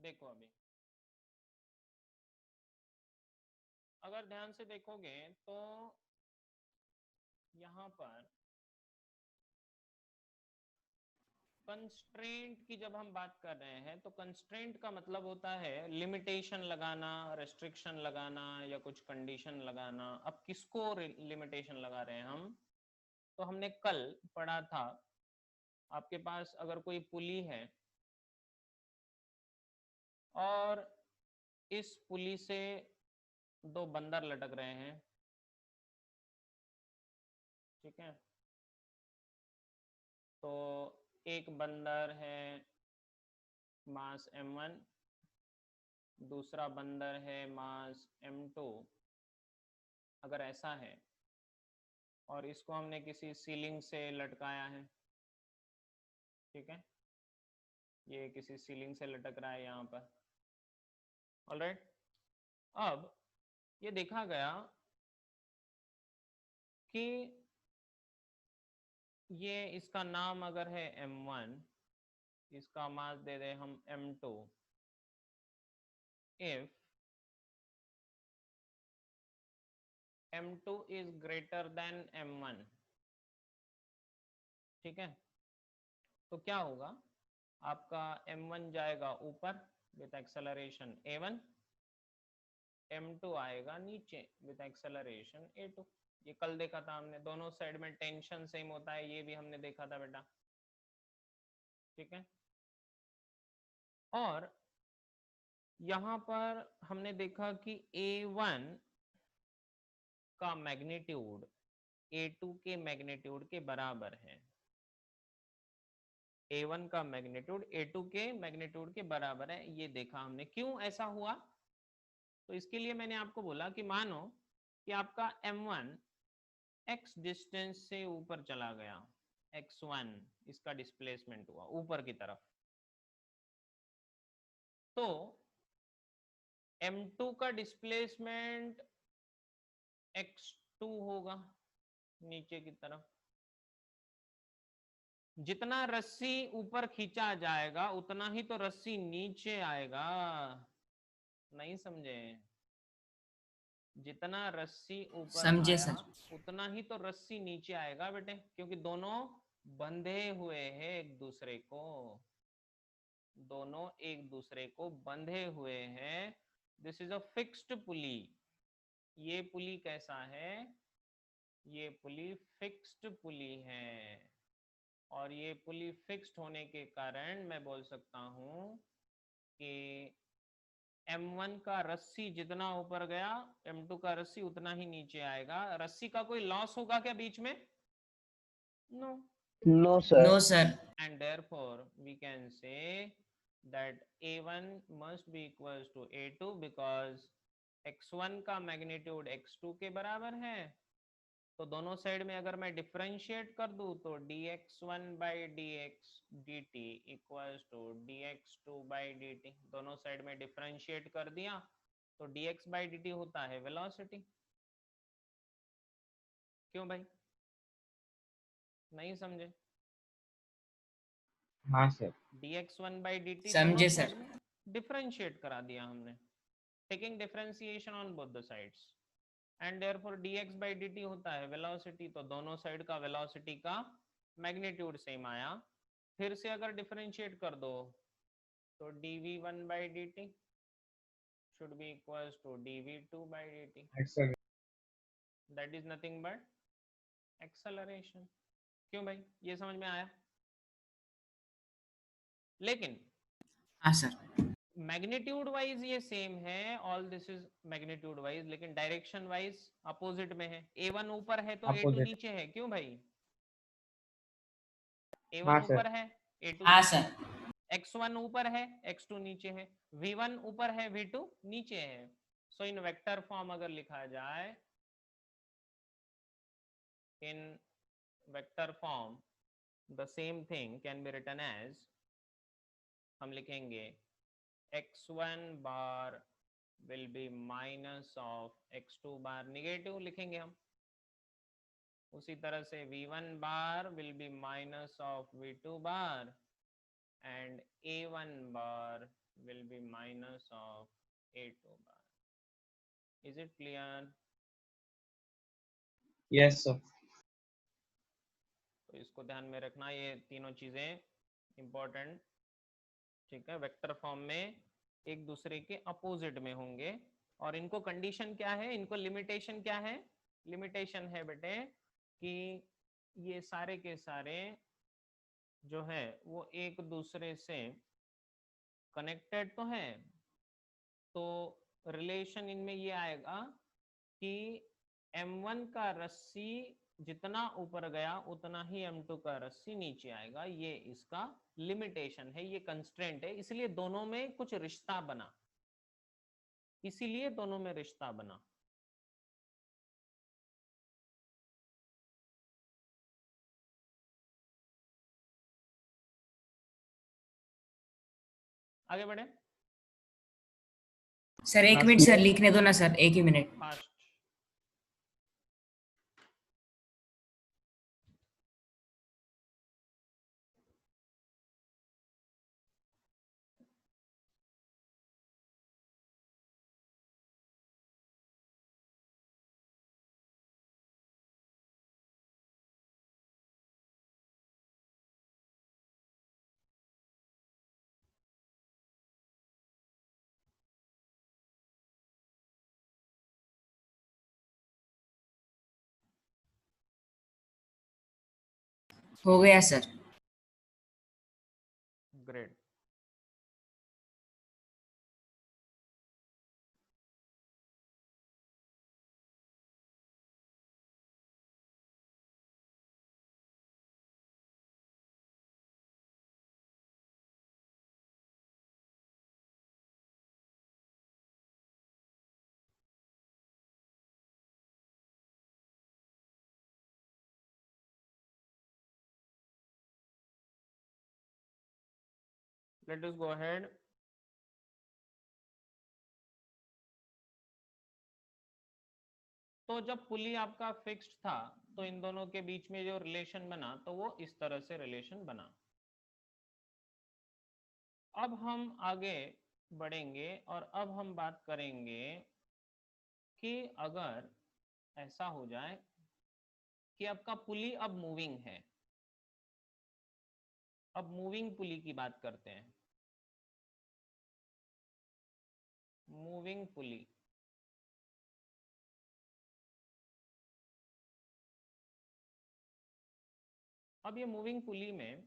देखो अभी अगर ध्यान से देखोगे तो यहाँ पर कंस्ट्रेंट की जब हम बात कर रहे हैं तो कंस्ट्रेंट का मतलब होता है लिमिटेशन लगाना, रेस्ट्रिक्शन लगाना या कुछ कंडीशन लगाना। अब किसको लिमिटेशन लगा रहे हैं हम? तो हमने कल पढ़ा था, आपके पास अगर कोई पुली है और इस पुली से दो बंदर लटक रहे हैं, ठीक है, तो एक बंदर है मास m1, दूसरा बंदर है मास m2। अगर ऐसा है और इसको हमने किसी सीलिंग से लटकाया है, ठीक है, ये किसी सीलिंग से लटक रहा है यहाँ पर, ऑलराइट। अब ये देखा गया कि ये इसका नाम अगर है m1, इसका मास दे दे हम m2। If m2 is greater than m1, ठीक है, तो क्या होगा, आपका m1 जाएगा ऊपर विथ एक्सेलरेशन a1, m2 आएगा नीचे विथ एक्सेलरेशन a2। ये कल देखा था हमने, दोनों साइड में टेंशन सेम होता है, ये भी हमने देखा था बेटा, ठीक है। और यहाँ पर हमने देखा कि a1 का मैग्नीट्यूड a2 के मैग्नीट्यूड के बराबर है। a1 का मैग्नीट्यूड a2 के मैग्नीट्यूड के बराबर है, ये देखा हमने। क्यों ऐसा हुआ? तो इसके लिए मैंने आपको बोला कि मानो कि आपका m1 x डिस्टेंस से ऊपर चला गया, x1 इसका डिस्प्लेसमेंट हुआ ऊपर की तरफ, तो m2 का डिस्प्लेसमेंट x2 होगा नीचे की तरफ। जितना रस्सी ऊपर खींचा जाएगा उतना ही तो रस्सी नीचे आएगा, नहीं समझे? जितना रस्सी ऊपर समझे आया सर। उतना ही तो रस्सी नीचे आएगा बेटे, क्योंकि दोनों बंधे हुए हैं एक दूसरे को, दोनों एक दूसरे को बंधे हुए हैं। This is a fixed pulley. ये पुली कैसा है? ये पुली फिक्स्ड पुली है, और ये पुली फिक्स्ड होने के कारण मैं बोल सकता हूं कि m1 का रस्सी जितना ऊपर गया m2 का रस्सी उतना ही नीचे आएगा। रस्सी का कोई लॉस होगा क्या बीच में? No. No, sir. No sir. And therefore we can say that a1 must be equals to a2 because x1 का मैग्नीट्यूड x2 के बराबर है। तो दोनों साइड में अगर मैं डिफरेंशिएट कर दूं तो dx1 by dx dt equals to dx2 by dt। दोनों साइड में डिफरेंशिएट कर दिया तो dx बाई dt होता है वेलोसिटी। क्यों भाई, नहीं समझे? हाँ सर। dx1 बाई dt दोनों समझे साइड सर। में डिफरेंशिएट करा दिया हमने, taking differentiation on both the sides, and therefore dx by dt होता है वेलोसिटी। तो दोनों साइड का वेलोसिटी का मैग्नीट्यूड सेम आया। फिर से अगर डिफरेंशिएट कर दो तो dv1 by dt should be equals to dv2 by dt, Excellent. that is nothing but acceleration। क्यों भाई, ये समझ में आया? लेकिन हाँ सर। मैग्नीट्यूड वाइज ये सेम है, all this is magnitude wise, लेकिन डायरेक्शन वाइज अपोजिट में है। a1 ऊपर है तो a2 Opposite. नीचे है, क्यों भाई? हाँ a1 सर। ऊपर है a2 हाँ नीचे सर। है, x1 ऊपर है x2 नीचे है, v1 ऊपर है v2 नीचे है। सो इन वेक्टर फॉर्म अगर लिखा जाए, in vector form the same thing can be written as, हम लिखेंगे x1 bar will be minus of x2 bar, negative लिखेंगे हम। उसी तरह से v1 bar will be minus of v2 bar, and a1 bar will be minus of a2 bar. Is it clear? Yes, sir. तो इसको ध्यान में रखना, ये तीनों चीजें इंपॉर्टेंट, ठीक है। वेक्टर फॉर्म में एक दूसरे के अपोजिट में होंगे, और इनको कंडीशन क्या है, इनको लिमिटेशन क्या है? लिमिटेशन है बेटे कि ये सारे के सारे जो है वो एक दूसरे से कनेक्टेड तो है, तो रिलेशन इनमें ये आएगा कि M1 का रस्सी जितना ऊपर गया उतना ही M2 का रस्सी नीचे आएगा। ये इसका लिमिटेशन है, ये कंस्ट्रेंट है, इसलिए दोनों में कुछ रिश्ता बना, इसीलिए दोनों में रिश्ता बना। आगे बढ़े सर 1 मिनट सर, लिखने दो ना सर, 1 ही मिनट। फास्ट। हो गया sir. Great. Let us go ahead. तो जब पुली आपका फिक्स्ड था तो इन दोनों के बीच में जो रिलेशन बना तो वो इस तरह से रिलेशन बना। अब हम आगे बढ़ेंगे और अब हम बात करेंगे कि अगर ऐसा हो जाए कि आपका पुली अब मूविंग है, अब मूविंग पुली की बात करते हैं। मूविंग पुली, अब ये मूविंग पुली में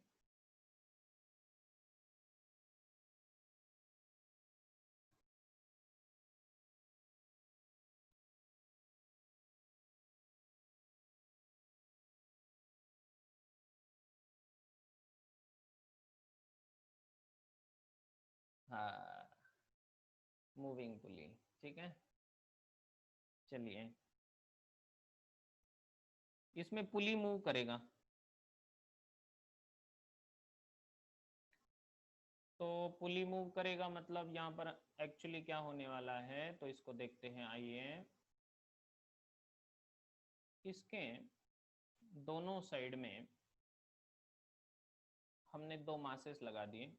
हाँ, मूविंग पुली, ठीक है। चलिए, इसमें पुली मूव करेगा, तो पुली मूव करेगा मतलब यहाँ पर एक्चुअली क्या होने वाला है, तो इसको देखते हैं। आइए, इसके दोनों साइड में हमने दो मासेस लगा दिए,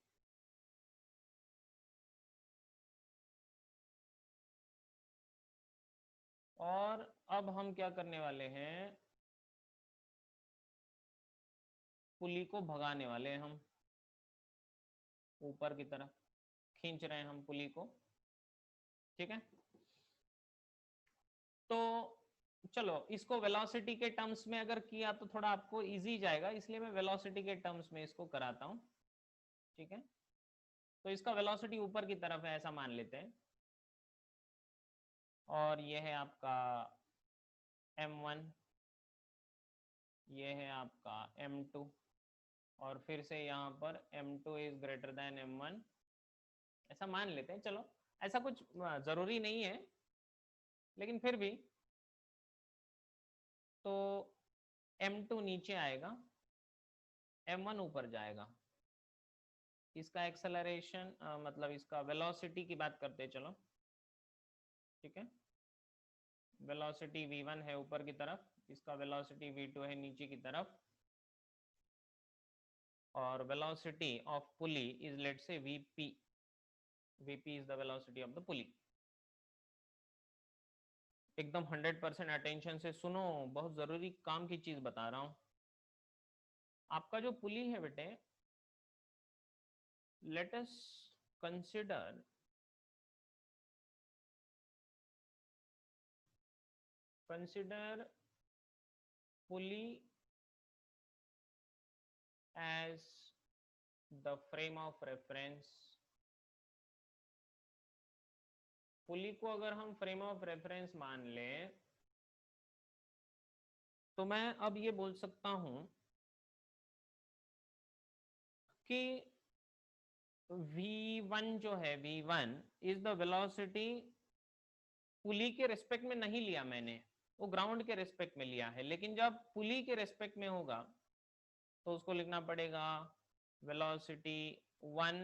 और अब हम क्या करने वाले हैं, पुली को भगाने वाले हैं हम ऊपर की तरफ, खींच रहे हैं हम पुली को, ठीक है। तो चलो, इसको वेलोसिटी के टर्म्स में अगर किया तो थोड़ा आपको इजी जाएगा, इसलिए मैं वेलोसिटी के टर्म्स में इसको कराता हूं, ठीक है। तो इसका वेलोसिटी ऊपर की तरफ है ऐसा मान लेते हैं, और ये है आपका m1, ये है आपका m2, और फिर से यहाँ पर m2 is greater than m1 ऐसा मान लेते हैं। चलो, ऐसा कुछ जरूरी नहीं है, लेकिन फिर भी, तो m2 नीचे आएगा, m1 ऊपर जाएगा। इसका एक्सेलरेशन मतलब इसका वेलोसिटी की बात करते हैं, चलो, ठीक है। वेलोसिटी v1 है ऊपर की तरफ, इसका वेलोसिटी v2 है नीचे की तरफ, और velocity of pulley is let's say vp. vp is the velocity of the pulley. एकदम 100% अटेंशन से सुनो, बहुत जरूरी काम की चीज बता रहा हूं। आपका जो पुली है बेटे, let us consider pulley as the frame of reference। पुली को अगर हम फ्रेम ऑफ रेफरेंस मान लें तो मैं अब ये बोल सकता हूं कि v1 जो है, v1 इज द वेलोसिटी, पुली के रेस्पेक्ट में नहीं लिया मैंने, वो ग्राउंड के रेस्पेक्ट में लिया है, लेकिन जब पुली के रेस्पेक्ट में होगा तो उसको लिखना पड़ेगा velocity 1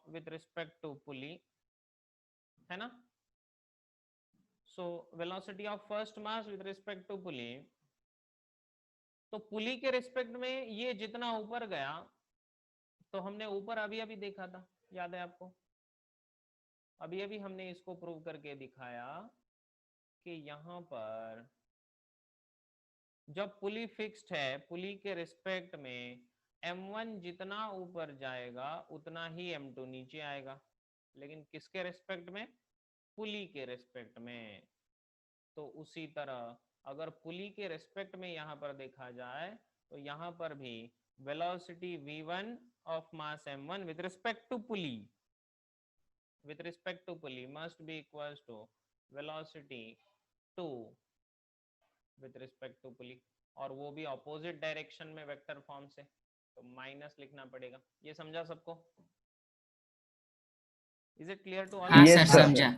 with respect to pulley, है ना। So velocity of first mass with respect to pulley, तो पुली के रिस्पेक्ट में ये जितना ऊपर गया, तो हमने ऊपर अभी अभी देखा था, याद है आपको, अभी अभी हमने इसको प्रूव करके दिखाया कि यहां पर जब पुली फिक्स्ड है, पुली के रिस्पेक्ट में m1 जितना ऊपर जाएगा उतना ही m2 नीचे आएगा, लेकिन किसके रिस्पेक्ट में, पुली के रिस्पेक्ट में। तो उसी तरह अगर पुली के रिस्पेक्ट में यहाँ पर देखा जाए तो यहाँ पर भी velocity v1 of mass m1 with respect to pulley must be equals to velocity 2 with respect to pulley, और वो भी ऑपोजिट डायरेक्शन में वेक्टर फॉर्म से, तो माइनस लिखना पड़ेगा। ये समझा सबको? Is it clear to all? हाँ सर, समझा।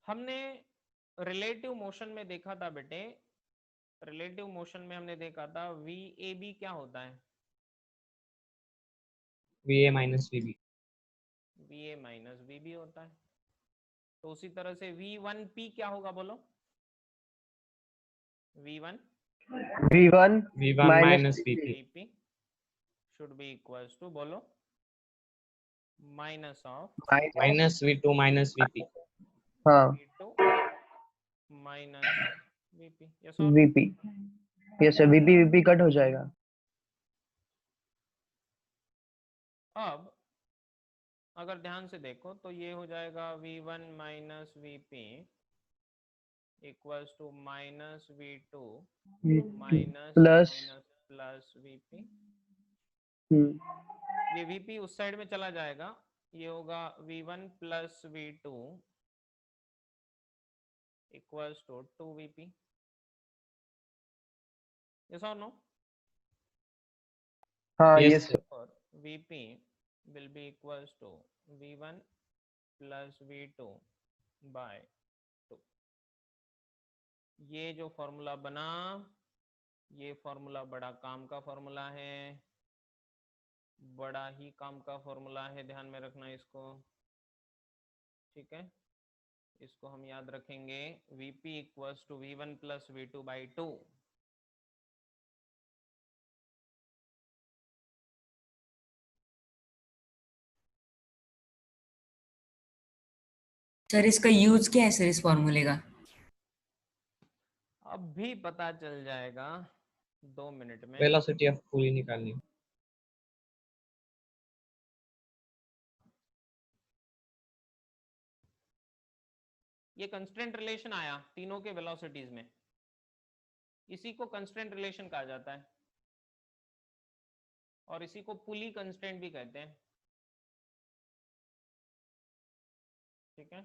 हमने रिलेटिव मोशन में देखा था बेटे, रिलेटिव मोशन में हमने देखा था VAB क्या होता है, VA minus VB, VA minus VB होता है। तो उसी तरह से V1P क्या होगा, बोलो। V1 minus VP should be equals to, बोलो, minus of minus V2 minus VP, हाँ V2 माइनस VP। यस और VP, yes sir, VP cut हो जाएगा। अब अगर ध्यान से देखो तो ये हो जाएगा V1 minus VP equals to minus V2 minus plus plus VP। ये VP उस साइड में चला जाएगा, ये होगा V1 plus V2 equals to 2VP। Yes और नो? हाँ Yes, यस सर। और VP will be equals to V1 plus V2 by 2। ये जो फॉर्मूला बना, ये फॉर्मूला बड़ा काम का फॉर्मूला है, बड़ा ही काम का फॉर्मूला है, ध्यान में रखना इसको, ठीक है। इसको हम याद रखेंगे, VP equals to V1 plus V2 by 2। Sir इसका यूज क्या है सर, इस फॉर्मूले का? अब भी पता चल जाएगा 2 मिनट में। वेलोसिटी ऑफ पुली निकालनी। ये कंस्ट्रेंट रिलेशन आया तीनों के वेलोसिटीज में, इसी को कंस्ट्रेंट रिलेशन कहा जाता है, और इसी को पुली कंस्ट्रेंट भी कहते हैं, ठीक है।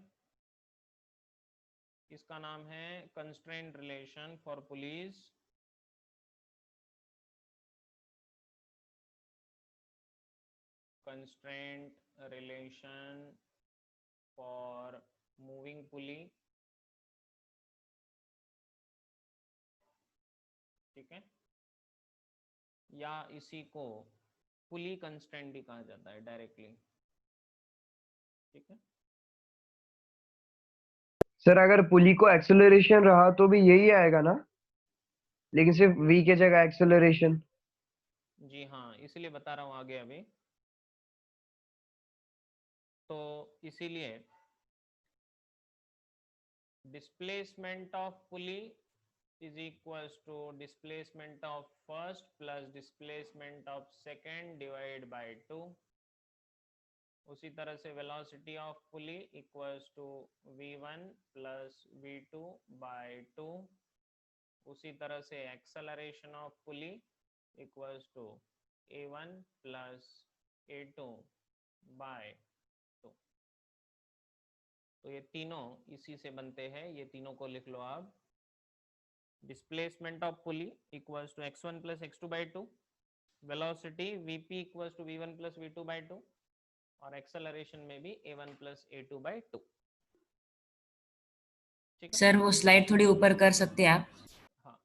इसका नाम है constraint relation for pulleys. Constraint relation for moving pulley, ठीक है, या इसी को पुली कंस्ट्रेंट भी कहा जाता है डायरेक्टली, ठीक है। सर अगर पुली को एक्सेलरेशन रहा तो भी यही आएगा ना, लेकिन सिर्फ V के जगह एक्सेलरेशन। जी हाँ, इसलिए बता रहा हूँ आगे अभी। तो इसीलिए displacement of pulley is equals to displacement of first plus displacement of second divided by 2। उसी तरह से velocity of pulley equals to v1 plus v2 by 2। उसी तरह से acceleration of pulley equals to a1 plus a2 by 2। तो ये तीनों इसी से बनते हैं, ये तीनों को लिख लो आप। displacement of pulley equals to x1 plus x2 by 2, velocity vp equals to v1 plus v2 by 2, और acceleration में भी a1 plus a2 by 2। ठीक है सर वो स्लाइड थोड़ी ऊपर कर सकते हैं आप? हाँ।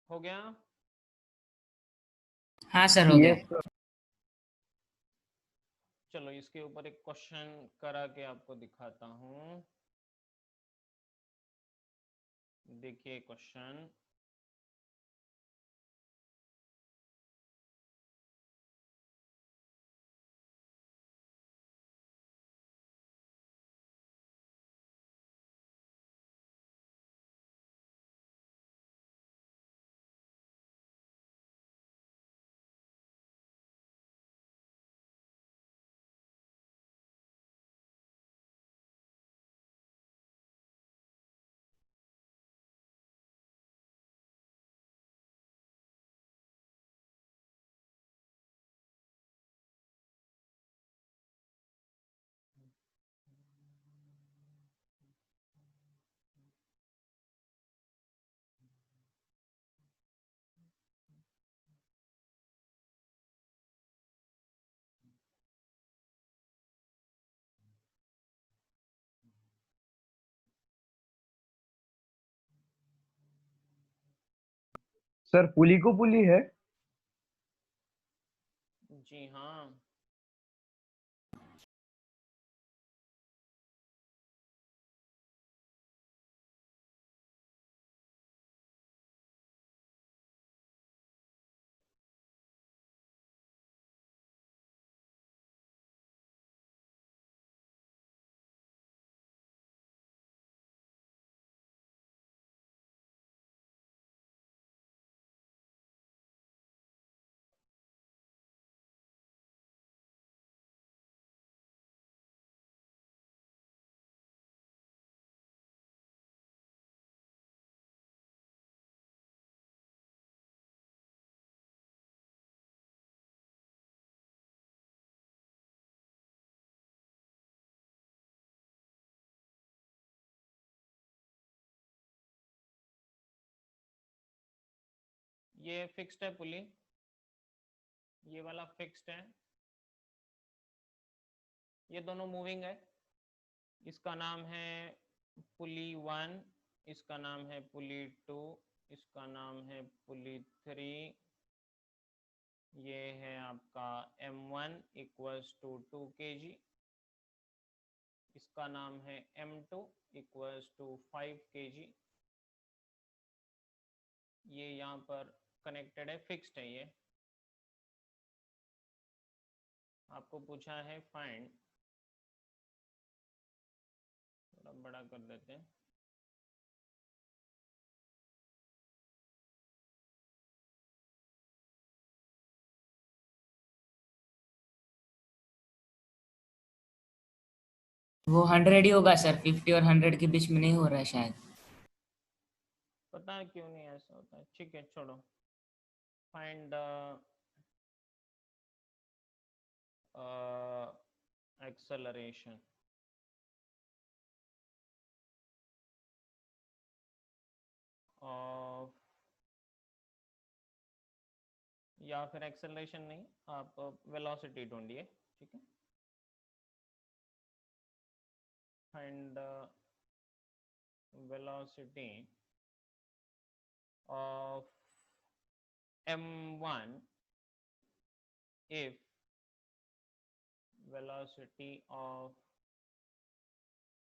हो गया? हाँ सर, हो गया। Yes sir. चलो इसके ऊपर एक क्वेश्चन करा के आपको दिखाता हूँ। देखिए क्वेश्चन, सर पुली को पुली है। जी हाँ। ये फिक्स्ड है पुली, ये वाला फिक्स्ड है, ये दोनों मूविंग है। इसका नाम है पुली 1, इसका नाम है पुली 2, इसका नाम है पुली 3, ये है आपका M1 इक्वल्स टू 2 kg, इसका नाम है M2 इक्वल्स टू 5 kg। ये यहाँ पर कनेक्टेड है, फिक्स्ड है। ये आपको पूछा है फाइंड, थोड़ा बड़ा कर देते हैं, वो 100 ही होगा सर, 50 और 100 के बीच में नहीं हो रहा है शायद। पता है क्यों नहीं ऐसा होता है, ठीक है छोड़ो। फाइंड एक्सेलरेशन ऑफ, या फिर एक्सेलरेशन नहीं, आप वेलोसिटी ढूंढिए, ठीक है। Find velocity of M1 if velocity of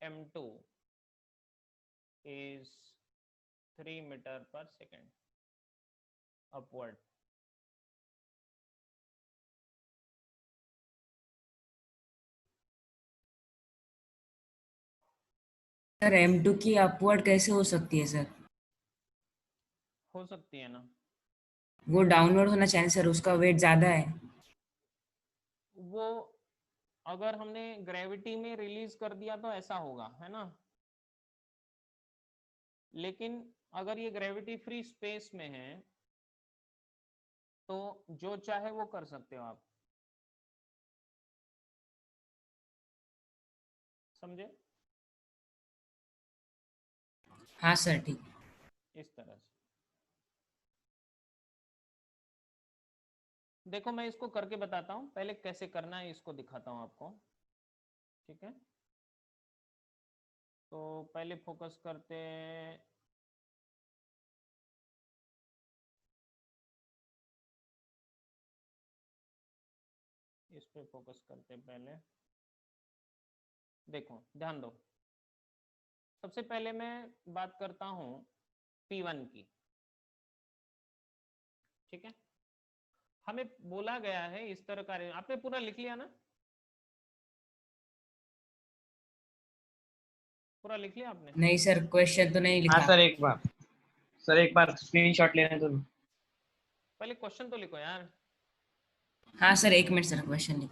M2 is 3 meter per second upward। Sir M2 की अपवर्ड कैसे हो सकती है सर? हो सकती है ना, वो डाउनवर्ड होना चाहिए सर, उसका वेट ज्यादा है। वो अगर हमने ग्रेविटी में रिलीज कर दिया तो ऐसा होगा, है ना। लेकिन अगर ये ग्रेविटी फ्री स्पेस में है तो जो चाहे वो कर सकते हो आप, समझे? हाँ सर ठीक। इस तरह से देखो, मैं इसको करके बताता हूँ, पहले कैसे करना है इसको दिखाता हूँ आपको, ठीक है। तो पहले फोकस करते हैं इस पे, फोकस करते हैं पहले। देखो ध्यान दो, सबसे पहले मैं बात करता हूँ P1 की, ठीक है। हमें बोला गया है इस तरह का, आपने पूरा लिख लिया ना, पूरा लिख लिया आपने? नहीं सर, क्वेश्चन तो नहीं हाँ लिखा। सर एक बार स्क्रीनशॉट लेने दो। पहले क्वेश्चन तो लिखो यार। हाँ सर, 1 मिनट सर, क्वेश्चन लिख।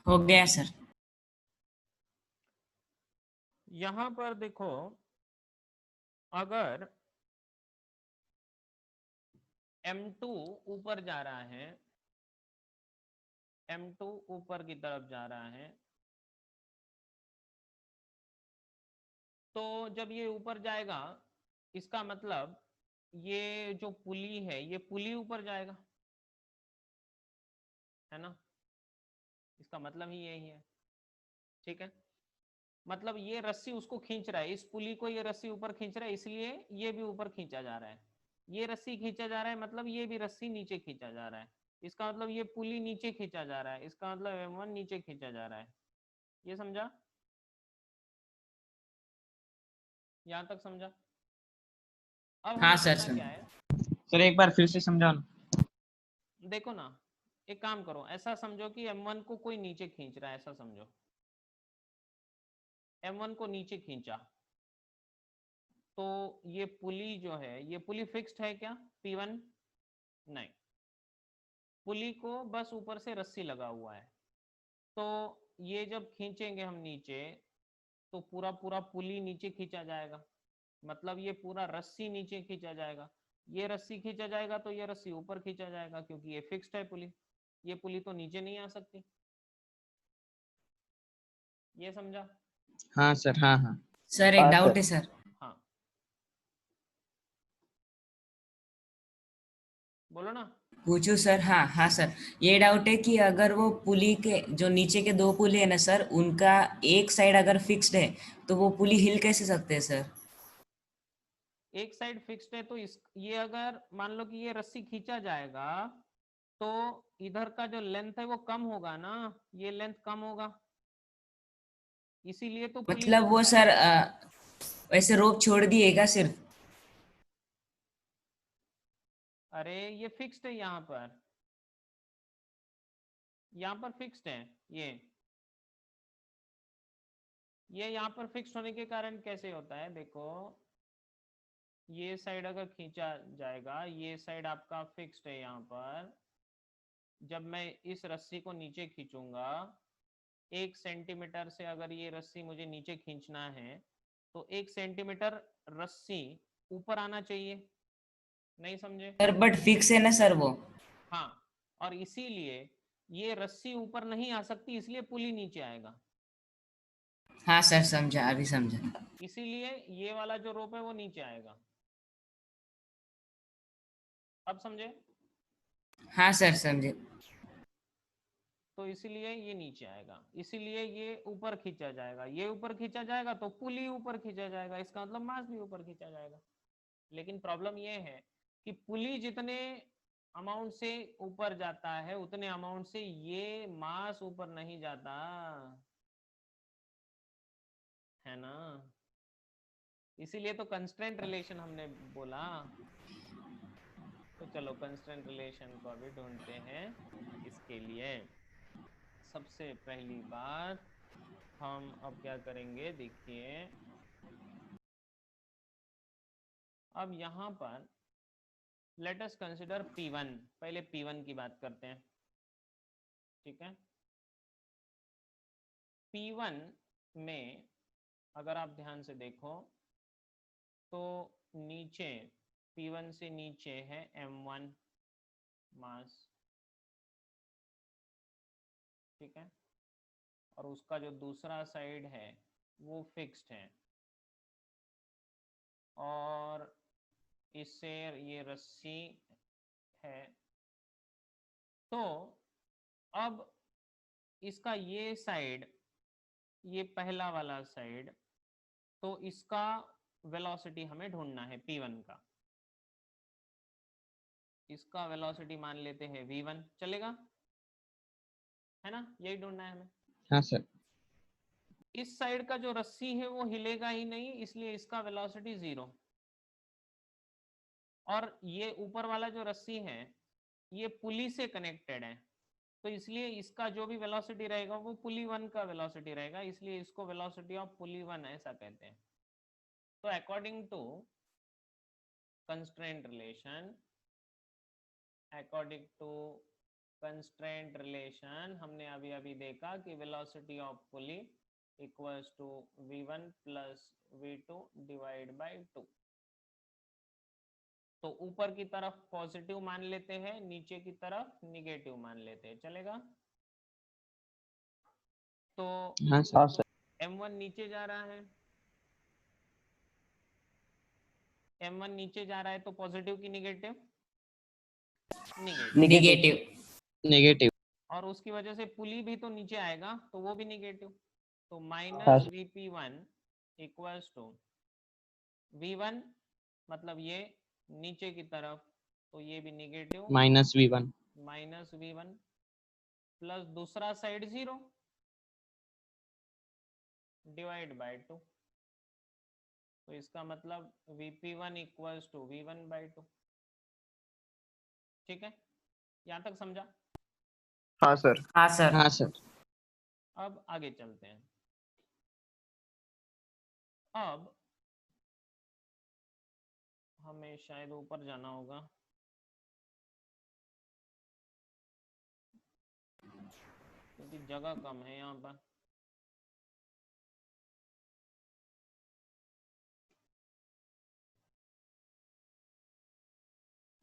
हो गया सर। यहां पर देखो, अगर M2 ऊपर जा रहा है, M2 ऊपर की तरफ जा रहा है, तो जब ये ऊपर जाएगा इसका मतलब ये जो पुली है ये पुली ऊपर जाएगा, है ना। इसका मतलब ही यही है, ठीक है। मतलब ये रस्सी उसको खींच रहा है, इस पुली को ये रस्सी ऊपर खींच रहा है, इसलिए ये भी ऊपर खींचा जा रहा है। ये रस्सी खींचा जा रहा है मतलब ये भी रस्सी नीचे खींचा जा रहा है। इसका मतलब ये पुली नीचे खींचा जा रहा है, इसका मतलब M1 नीचे खींचा जा रहा है। ये समझा? यहां तक समझा? अब हाँ हमें सर करना सर। क्या है, सर एक बार फिर से समझाओ ना। देखो ना, एक काम करो, ऐसा समझो कि M1 को कोई नीचे खींच रहा है, ऐसा समझो। M1 को नीचे खींचा तो ये पुली जो है, ये पुली फिक्स्ड है क्या P1? नहीं, पुली को बस ऊपर से रस्सी लगा हुआ है। तो ये जब खींचेंगे हम नीचे तो पूरा पूरा पुली नीचे खींचा जाएगा, मतलब ये पूरा रस्सी नीचे खींचा जाएगा, ये रस्सी खींचा जाएगा तो ये रस्सी ऊपर खींचा जाएगा, क्योंकि ये फिक्स्ड है पुली, ये पुली तो नीचे नहीं आ सकती। ये समझा? हाँ सर, हाँ हाँ। सर एक हाँ, डाउट सर। है सर, हाँ बोलो ना। पूछू सर? हाँ हाँ सर, ये डाउट है कि अगर वो पुली के जो नीचे के दो पुली है ना सर, उनका एक साइड अगर फिक्स्ड है तो वो पुली हिल कैसे सकते हैं सर? एक साइड फिक्स्ड है तो इस ये अगर मान लो कि ये रस्सी खींचा जाएगा तो इधर का जो लेंथ है वो कम होगा ना, ये लेंथ कम होगा, इसीलिए तो पुली मतलब वो बनता है। सर वैसे रोप छोड़ दिएगा सिर्फ? अरे ये फिक्स्ड है, यहाँ पर फिक्स्ड है, ये यहाँ पर फिक्स्ड होने के कारण कैसे होता है, देखो ये साइड अगर खींचा जाएगा, ये साइड आपका फिक्स्ड है यहाँ पर, जब मैं इस रस्सी को नीचे खींचूंगा 1 सेंटीमीटर से, अगर ये रस्सी मुझे नीचे खींचना है तो 1 सेंटीमीटर रस्सी ऊपर आना चाहिए, नहीं समझे? सर बट फिक्स है ना सर वो? हाँ, और इसीलिए ये रस्सी ऊपर नहीं आ सकती, इसलिए पुली नीचे आएगा, हाँ सर समझा, अभी समझा। इसीलिए ये वाला जो रोप है वो नीचे आएगा। अब समझे? हाँ सर समझे। तो इसीलिए ये नीचे आएगा, इसीलिए ये ऊपर खींचा जाएगा, ये ऊपर खींचा जाएगा तो पुली ऊपर खींचा जाएगा, इसका मतलब मास भी ऊपर खींचा जाएगा। लेकिन प्रॉब्लम ये है कि पुली जितने अमाउंट से ऊपर जाता है उतने अमाउंट से ये मास ऊपर नहीं जाता, है ना? इसीलिए तो कंस्ट्रेंट रिलेशन हमने बोला। तो चलो कंस्ट्रेंट रिलेशन को अभी ढूंढते हैं। इसके लिए सबसे पहली बात हम अब क्या करेंगे, देखिए अब यहाँ पर लेट अस कंसिडर P1, पहले P1 की बात करते हैं, ठीक है? P1 में अगर आप ध्यान से देखो तो नीचे P1 से नीचे है M1 मास, ठीक है, और उसका जो दूसरा साइड है वो फिक्स्ड है, और इससे ये रस्सी है, तो अब इसका ये साइड, ये पहला वाला साइड, तो इसका वेलोसिटी हमें ढूंढना है P1 का, इसका वेलोसिटी मान लेते हैं V1, चलेगा? है ना, यही ढूंढना है हमें। हाँ सर। इस साइड का जो रस्सी है वो हिलेगा ही नहीं, इसलिए इसका वेलोसिटी 0, और ये ऊपर वाला जो रस्सी है ये पुली से कनेक्टेड है, तो इसलिए इसका जो भी वेलोसिटी रहेगा वो पुली 1 का वेलोसिटी रहेगा, इसलिए इसको वेलोसिटी ऑफ पुली 1 ऐसा कहते हैं। तो according to constraint relation, according to constraint relation हमने अभी अभी देखा कि velocity of pulley equals to v1 plus v2 divide by 2। तो ऊपर की तरफ पॉजिटिव मान लेते हैं, नीचे की तरफ निगेटिव मान लेते हैं, चलेगा? तो हाँ सर। हाँ, सर। M1 नीचे जा रहा है, M1 नीचे जा रहा है तो पॉजिटिव की निगेटिव? निगेटिव। निगेटिव। नेगेटिव। और उसकी वजह से पुली भी तो नीचे आएगा तो वो भी निगेटिव, तो हाँ, minus sir. Vp1 equals to V1, मतलब ये नीचे की तरफ तो ये भी negative, -v1। Minus V1 plus दूसरा साइड 0 डिवाइड बाय 2, तो इसका मतलब Vp1 equals to V1 bye 2। ठीक है, यहाँ तक समझा? हाँ, सर। हाँ सर। हाँ सर। अब आगे चलते हैं। अब हमें शायद ऊपर जाना होगा, क्योंकि जगह कम है यहाँ पर।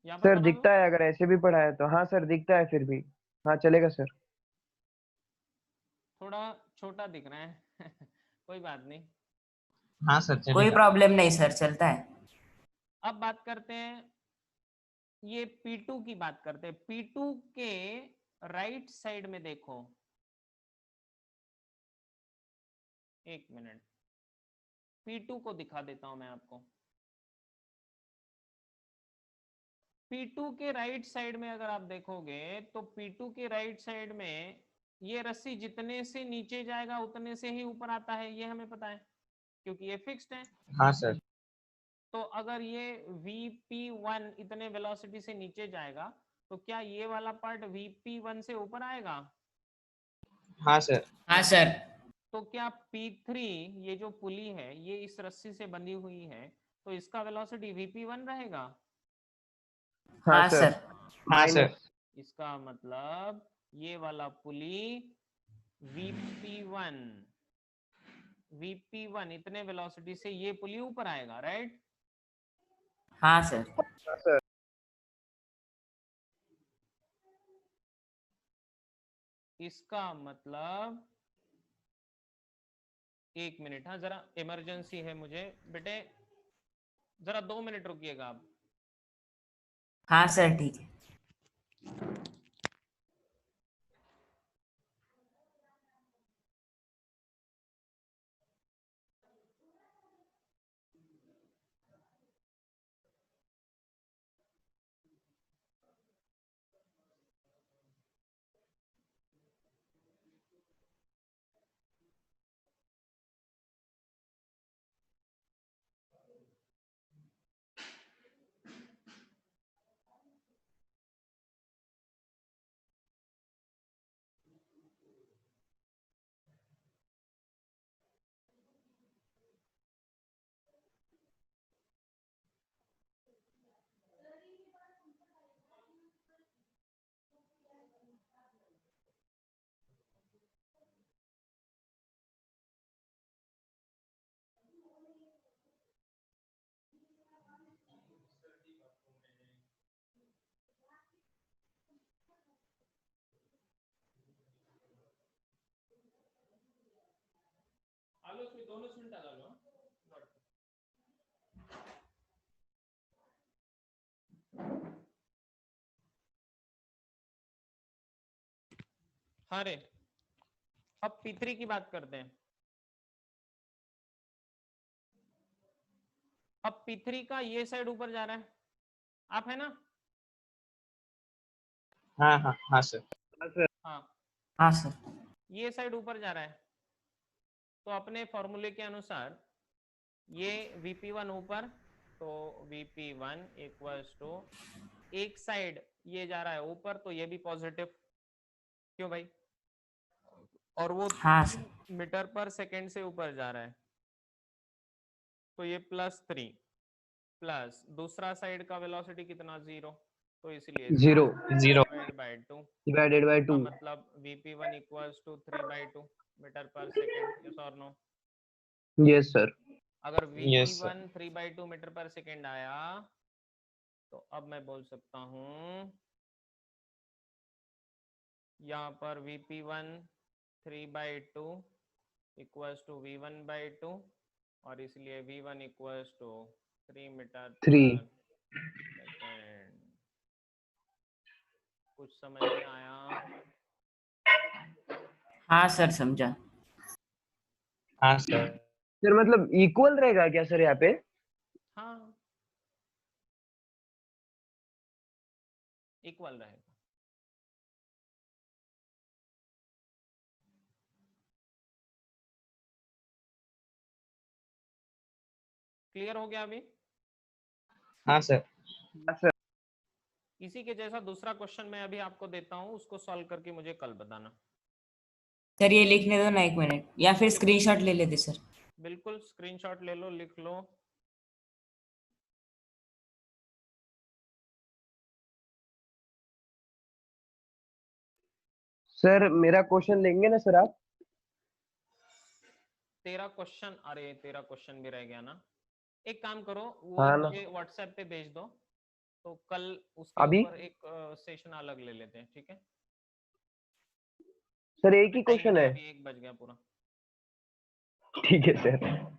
यहाँ पर सर बना दो। दिखता है अगर ऐसे भी पढ़ा है तो। हाँ सर दिखता है फिर भी। हाँ चलेगा सर। थोड़ा छोटा दिख रहा है कोई बात नहीं। हाँ सर कोई चलेगा। प्रॉब्लम नहीं सर, चलता है। अब बात करते हैं, ये P2 की बात करते हैं। P2 के राइट साइड में देखो, एक मिनट, P2 को दिखा देता हूं मैं आपको। P2 के राइट साइड में अगर आप देखोगे तो P2 के राइट साइड में ये रस्सी जितने से नीचे जाएगा उतने से ही ऊपर आता है, ये हमें पता है क्योंकि ये फिक्स्ड है। हाँ सर। तो अगर ये VP1 इतने वेलोसिटी से नीचे जाएगा तो क्या ये वाला पार्ट VP1 से ऊपर आएगा? हाँ सर। हाँ सर। तो क्या P3 ये जो पुली है ये इस रस्सी से बंधी हुई है तो इसका वेलोसिटी VP1 रहेगा? हाँ हाँ सर। सर। हाँ सर। माइनस। इसका मतलब ये वाला पुली VP1 इतने वेलोसिटी से ये पुली ऊपर आएगा, राइट? हाँ सर। हाँ सर। इसका मतलब, एक मिनट, हाँ जरा इमरजेंसी है मुझे बेटे, जरा 2 मिनट रुकिएगा आप। हाँ सर ठीक है। आलो उसमें दोनों सीमेंट डाला लो। हाँ रे, अब P3 की बात करते हैं। अब P3 का ये साइड ऊपर जा रहा है, आप है ना? हाँ हाँ हाँ सर। हाँ सर। हाँ, हाँ सर। ये साइड ऊपर जा रहा है तो अपने फॉर्मूले के अनुसार ये VP1 ऊपर, तो VP1 इक्वल्स टू, एक साइड ये जा रहा है ऊपर तो ये भी पॉजिटिव, क्यों भाई? और वो हाँ 3 सर। मीटर पर सेकेंड से ऊपर जा रहा है तो ये +3, प्लस दूसरा साइड का वेलोसिटी कितना, 0, तो इसलिए 0 0। Divide by 2। डिवाइडेड बाय इसका 2। मतलब VP1 equals to 3/2 metre per second, yes और नो? Yes sir. अगर yes sir. VP1 3/2 metre per second आया तो अब मैं बोल सकता हूं यहाँ पर VP1 3/2 इक्वल्स टू V1/2 और इसलिए V1 इक्वल्स टू 3 मीटर 3। पर सेकेंड। कुछ समझ में आया? हाँ सर समझा। हाँ सर। सर मतलब इक्वल रहेगा क्या सर यहाँ पे? हाँ, इक्वल रहेगा। क्लियर हो गया अभी? हाँ सर। हाँ सर। इसी के जैसा दूसरा क्वेश्चन मैं अभी आपको देता हूं, उसको सॉल्व करके मुझे कल बताना। सर ये लिखने दो ना 1 मिनट, या फिर लिख, स्क्रीनशॉट ले लेते सर। बिल्कुल स्क्रीनशॉट ले लो, लिख लो। सर मेरा क्वेश्चन लेंगे ना सर आप? तेरा क्वेश्चन, अरे तेरा क्वेश्चन भी रह गया ना। एक काम करो, वो हाँ ना। मुझे व्हाट्सएप पे भेज दो, तो कल उसके अभी ऊपर एक सेशन अलग ले लेते हैं, ठीक है? सर एक ही टाइम क्वेश्चन क्या है? है? अभी 1 बज गया पूरा। ठीक है सर।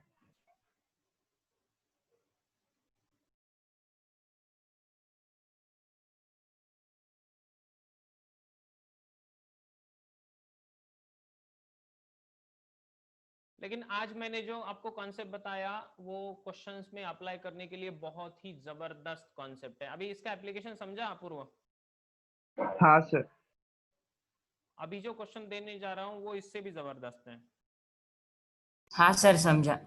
लेकिन आज मैंने जो आपको कॉन्सेप्ट बताया वो क्वेश्चंस में अप्लाई करने के लिए बहुत ही जबरदस्त कॉन्सेप्ट है। अभी इसका एप्लीकेशन समझा अपूर्व? हाँ सर। अभी जो क्वेश्चन देने जा रहा हूँ वो इससे भी जबरदस्त है। हाँ सर, समझा।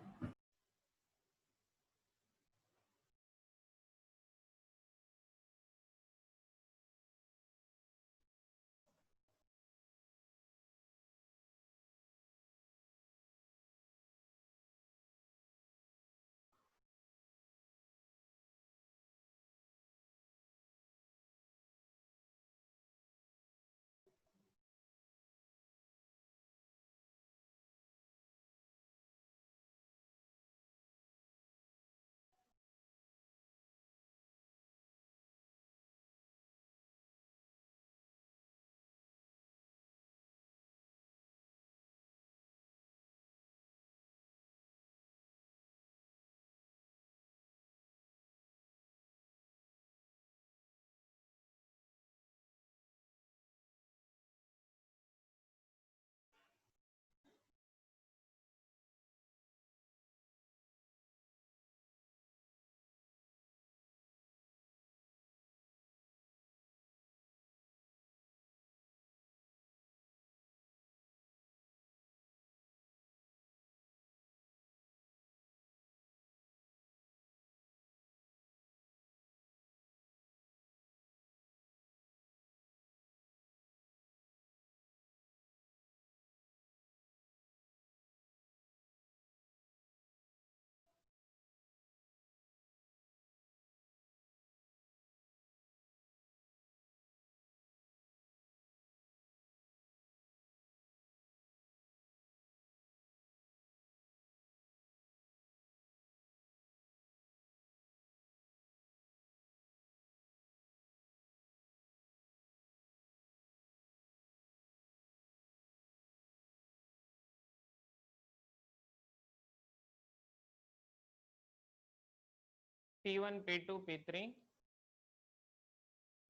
P1, P2, P3,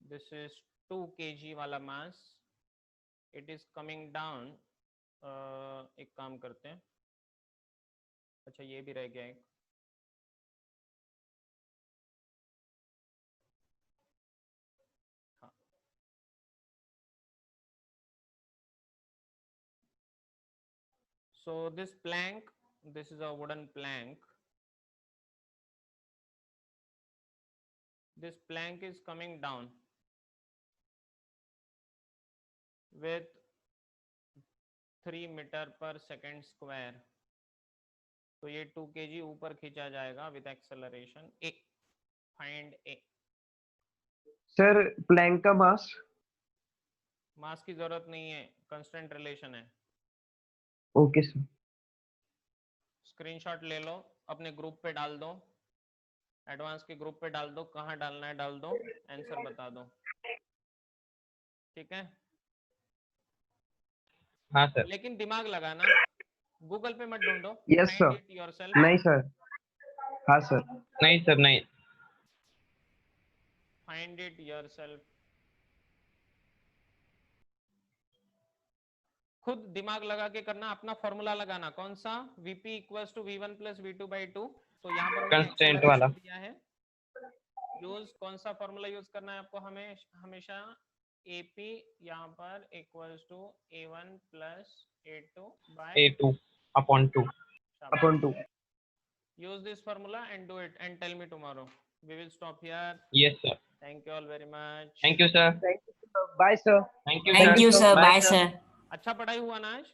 this is 2 kg वाला मास, it is coming down। एक काम करते हैं, अच्छा ये भी रह गया एक। हाँ, so this plank, this is a wooden plank, this plank is coming down with 3 metre per second square. तो ये 2 kg ऊपर खींचा जाएगा with acceleration a. Find a. Sir plank का मास? मास की जरूरत नहीं है, कांस्टेंट रिलेशन है। Okay sir. स्क्रीनशॉट ले लो, अपने ग्रुप पे डाल दो, एडवांस के ग्रुप पे डाल दो, कहाँ डालना है डाल दो, आंसर बता दो, ठीक है? हाँ सर। लेकिन दिमाग लगाना, गूगल पे मत ढूंढो, yes find sir. It yourself. नहीं सर। हाँ सर। नहीं सर, नहीं। Find it yourself. खुद दिमाग लगा के करना, अपना फॉर्मूला लगाना। कौन सा? Vp equals to V1 plus V2/2। तो यहाँ पर मैंने कंस्टेंट वाला। एक्सेलरेशन दिया है। यूज कौन सा फॉर्मूला यूज करना है आपको? हमें हमेशा AP यहाँ पर equals to A1 plus A2 by A2/2। Upon 2। use this formula and do it and tell me tomorrow. We will stop here. Yes sir. Thank you all very much. Thank you sir. Thank you sir. Bye sir. Thank you thank sir. You sir, bye bye sir. Sir. अच्छा पढ़ाई हुआ ना आज?